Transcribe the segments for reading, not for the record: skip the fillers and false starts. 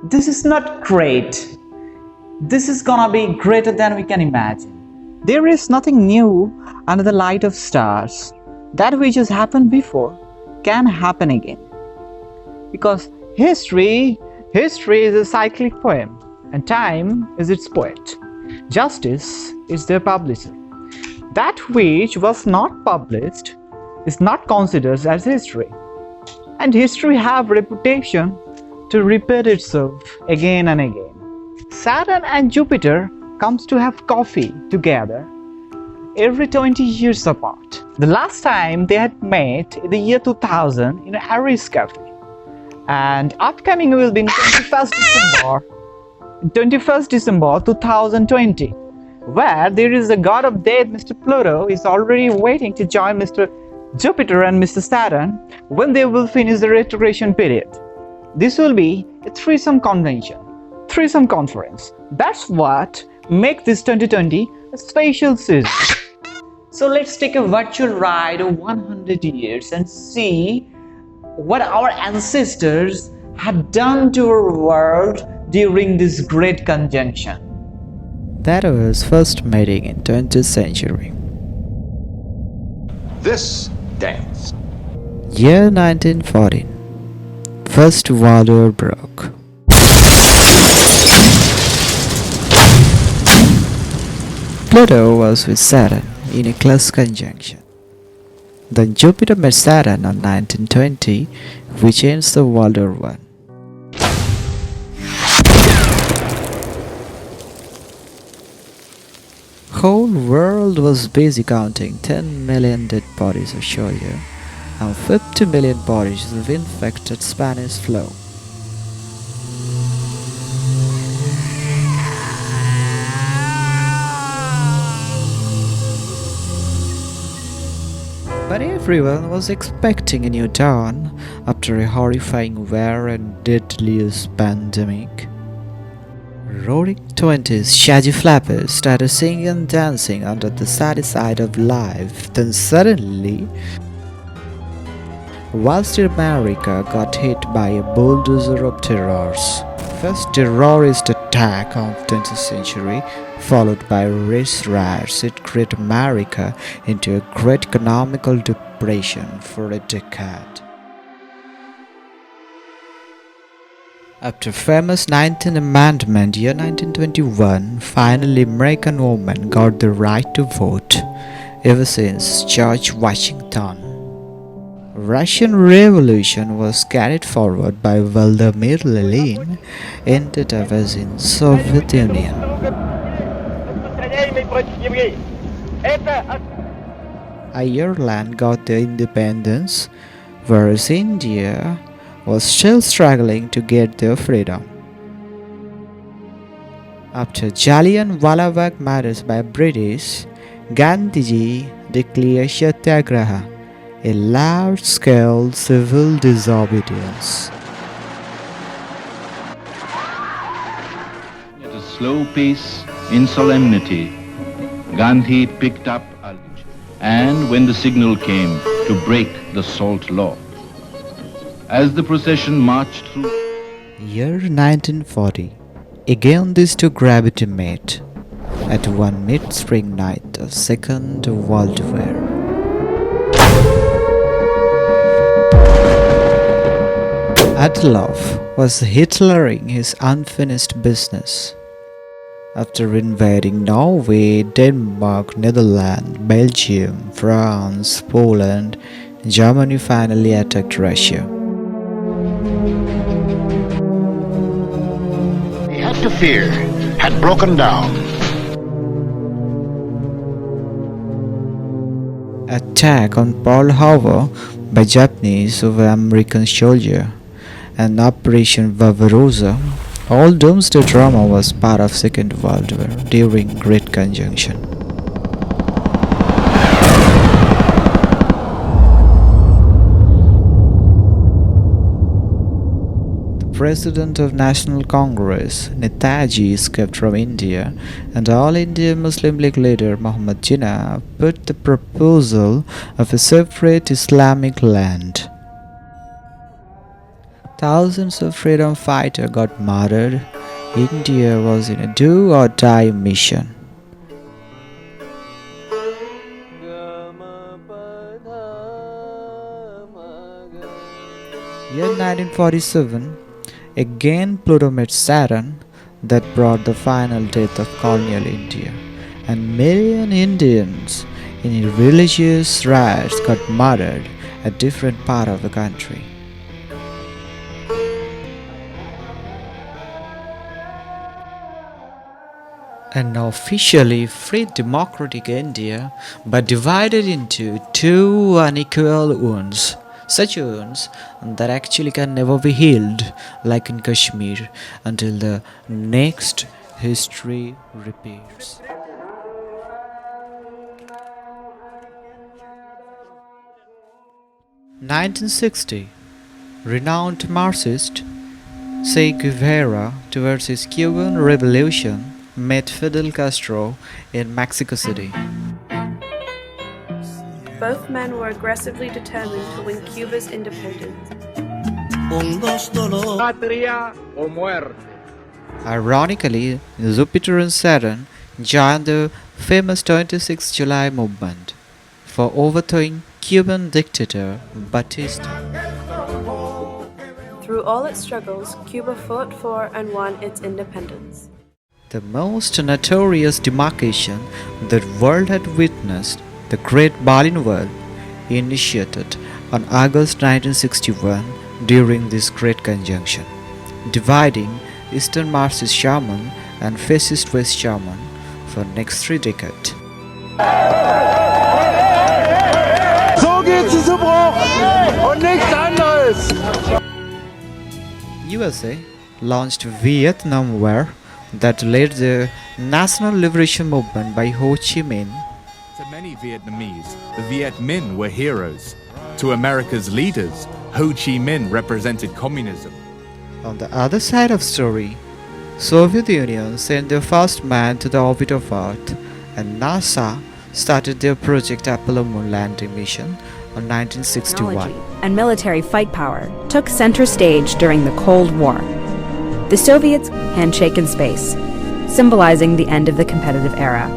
This is not great. This is gonna be greater than we can imagine. There is nothing new under the light of stars. That which has happened before can happen again. Because history is a cyclic poem, and time is its poet. Justice is their publisher. That which was not published is not considered as history. And history have reputation to repeat itself again and again. Saturn and Jupiter comes to have coffee together every 20 years apart. The last time they had met in the year 2000 in Aries Cafe. And upcoming will be in 21st December 2020, where there is a god of death, Mr. Pluto, is already waiting to join Mr. Jupiter and Mr. Saturn when they will finish the retrogression period. This will be a threesome convention, threesome conference. That's what makes this 2020 a special season. So let's take a virtual ride of 100 years and see what our ancestors had done to our world during this great conjunction. That was first meeting in 20th century. This dance. Year 1914. First World War broke. Pluto was with Saturn in a close conjunction. Then Jupiter met Saturn on 1920, which ends the World War I. Whole world was busy counting 10 million dead bodies of soldiers and 50 million bodies of infected Spanish flu. But everyone was expecting a new dawn after a horrifying war and deadliest pandemic. Roaring 20s shaggy flappers started singing and dancing under the saddest side of life. Then suddenly, whilst America got hit by a bulldozer of terrors. First terrorist attack of 20th century, followed by race riots, it created America into a great economical depression for a decade. After famous 19th Amendment, year 1921, finally American women got the right to vote. Ever since George Washington. Russian Revolution was carried forward by Vladimir Lenin, ended up as in Soviet Union. Ireland got their independence, whereas India was still struggling to get their freedom. After Jallianwala Bagh murders by British, Gandhiji declared Satyagraha, a large-scale civil disobedience. At a slow pace, in solemnity, Gandhi picked up a lunch, and when the signal came to break the salt law, as the procession marched through. Year 1940. Again these two gravity met at one mid-spring night of Second World War. Adolf was Hitlering his unfinished business. After invading Norway, Denmark, Netherlands, Belgium, France, Poland, Germany finally attacked Russia. The atmosphere had broken down. Attack on Pearl Harbor by Japanese over American soldier and Operation Barbarossa. All doomsday drama was part of Second World War during Great Conjunction. President of National Congress, Netaji, escaped from India, and All India Muslim League leader Muhammad Jinnah put the proposal of a separate Islamic land. Thousands of freedom fighters got murdered. India was in a do-or-die mission. Year 1947, again Pluto met Saturn. That brought the final death of colonial India, and million Indians in religious riots got murdered at different parts of the country. An officially free democratic India, but divided into two unequal wounds. Such wounds that actually can never be healed, like in Kashmir, until the next history repeats. (1960) Renowned Marxist Che Guevara, towards his Cuban Revolution, met Fidel Castro in Mexico City. Both men were aggressively determined to win Cuba's independence. Patria o muerte. Ironically, Jupiter and Saturn joined the famous 26 July movement for overthrowing Cuban dictator Batista. Through all its struggles, Cuba fought for and won its independence. The most notorious demarcation the world had witnessed, the Great Berlin Wall, initiated on August 1961 during this Great Conjunction, dividing Eastern Marxist German and Fascist West German for next 3 decades. So geht sie zu Bruch und nichts anderes. USA launched Vietnam War that led the National Liberation Movement by Ho Chi Minh. To many Vietnamese, the Viet Minh were heroes. To America's leaders, Ho Chi Minh represented communism. On the other side of story, Soviet Union sent their first man to the orbit of Earth, and NASA started their Project Apollo moon landing mission on 1961. Technology and military fight power took center stage during the Cold War. The Soviets handshake in space, symbolizing the end of the competitive era.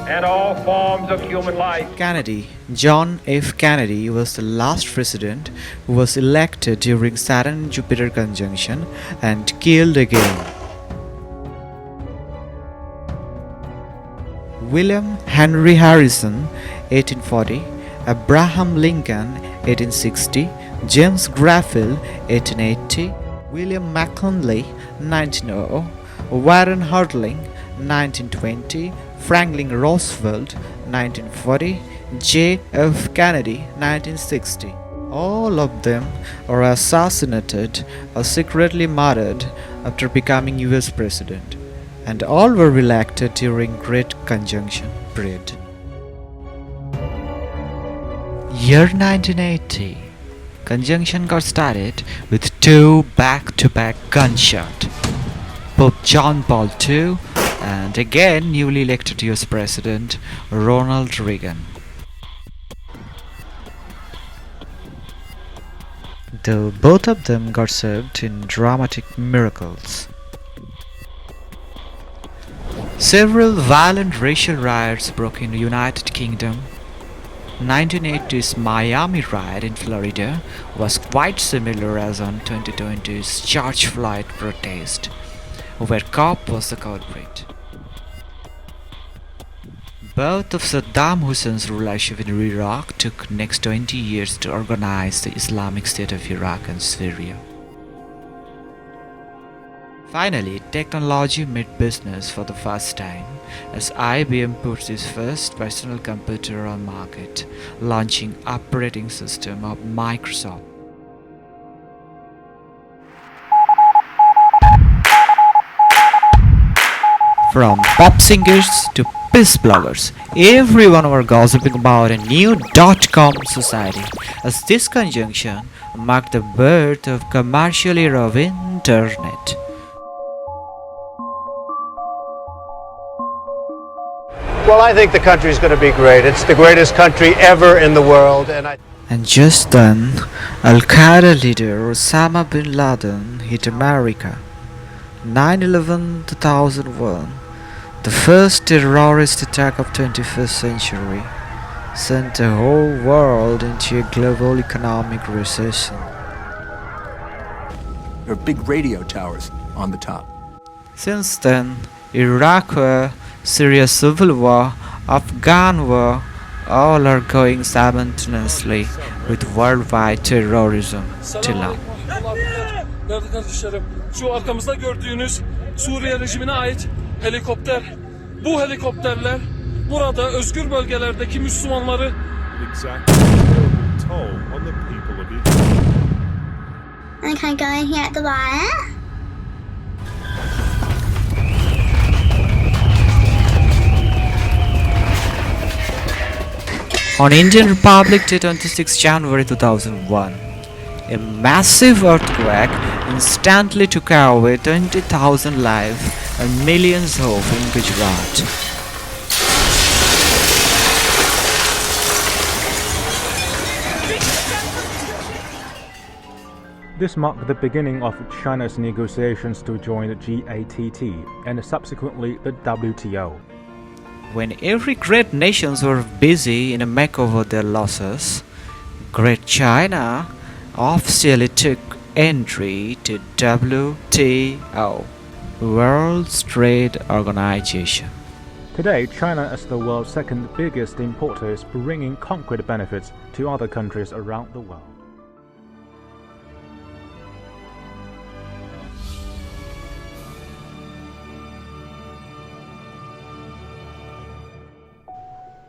And all forms of human life. Kennedy, John F. Kennedy, was the last president who was elected during Saturn-Jupiter conjunction and killed again. William Henry Harrison, 1840, Abraham Lincoln, 1860, James Garfield, 1880, William McKinley, 1900, Warren Harding, 1920, Franklin Roosevelt, 1940, J. F. Kennedy, 1960. All of them were assassinated or secretly murdered after becoming US president, and all were elected during Great Conjunction period. Year 1980. Conjunction got started with 2 back-to-back gunshots. Pope John Paul II and again newly elected US President Ronald Reagan. Though both of them got served in dramatic miracles. Several violent racial riots broke in the United Kingdom. 1980's Miami riot in Florida was quite similar as on 2020's George Floyd protest, where cop was the culprit. Both of Saddam Hussein's rulership in Iraq took next 20 years to organize the Islamic State of Iraq and Syria. Finally, technology met business for the first time as IBM puts its first personal computer on market, launching operating system of Microsoft. From pop singers to piss bloggers, everyone were gossiping about a new .com society, as this conjunction marked the birth of commercial era of internet. Well, I think the country is going to be great. It's the greatest country ever in the world, And just then, Al-Qaeda leader Osama bin Laden hit America. 9/11 2001, the first terrorist attack of 21st century, sent the whole world into a global economic recession. There are big radio towers on the top. Since then, Iraq War, Syria Civil War, Afghan War, all are going simultaneously with worldwide terrorism till now. Değerli kardeşlerim, şu arkamızda gördüğünüz Suriye rejimine ait helikopter. Bu helikopterler burada özgür bölgelerdeki Müslümanları Can I go in here at the wire? On Indian Republic Day 26 January 2001, a massive earthquake instantly took away 20,000 lives and millions hope in Gujarat. This marked the beginning of China's negotiations to join the GATT and subsequently the WTO. When every great nations were busy in a makeover their losses, Great China officially took entry to WTO, World Trade Organization. Today, China is the world's second biggest importer, bringing concrete benefits to other countries around the world.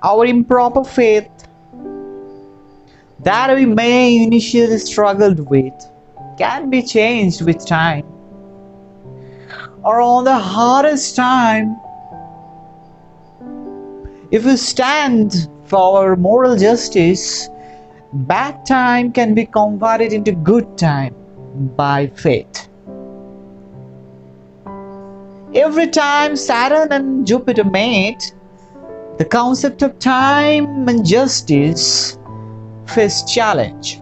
Our improper faith that we may initially struggled with can be changed with time. Or on the hardest time, if we stand for moral justice, bad time can be converted into good time by faith. Every time Saturn and Jupiter meet, the concept of time and justice face challenge.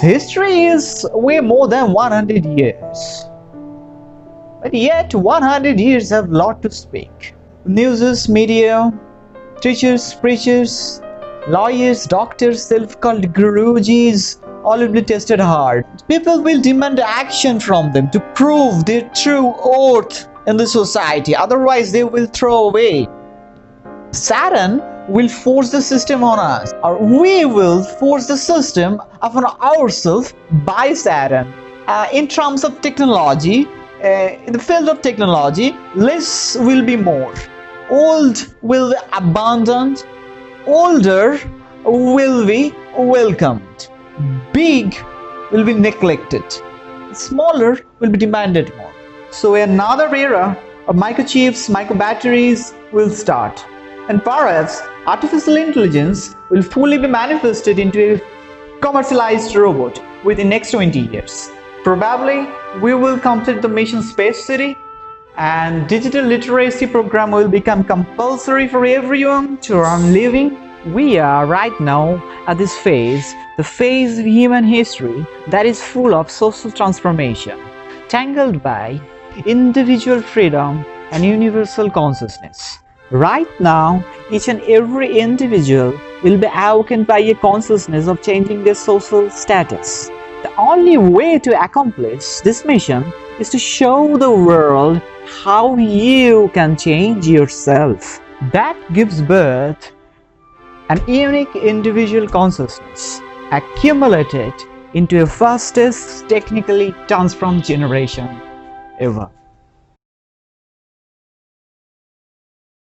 History is way more than 100 years. But yet 100 years have a lot to speak. News, media, teachers, preachers, lawyers, doctors, self-called gurujis, all will be tested hard. People will demand action from them to prove their true worth in the society, otherwise they will throw away. Saturn will force the system on us, or we will force the system upon ourselves by Saturn. In terms of technology, in the field of technology, less will be more. Old will be abandoned, older will be welcomed, big will be neglected, smaller will be demanded more. So another era of microchips, microbatteries will start, and perhaps artificial intelligence will fully be manifested into a commercialized robot within the next 20 years. Probably we will complete the mission Space City, and digital literacy program will become compulsory for everyone to earn living. We are right now at this phase, the phase of human history that is full of social transformation, tangled by individual freedom and universal consciousness. Right now, each and every individual will be awakened by a consciousness of changing their social status. The only way to accomplish this mission is to show the world how you can change yourself. That gives birth an unique individual consciousness accumulated into a fastest technically transformed generation ever.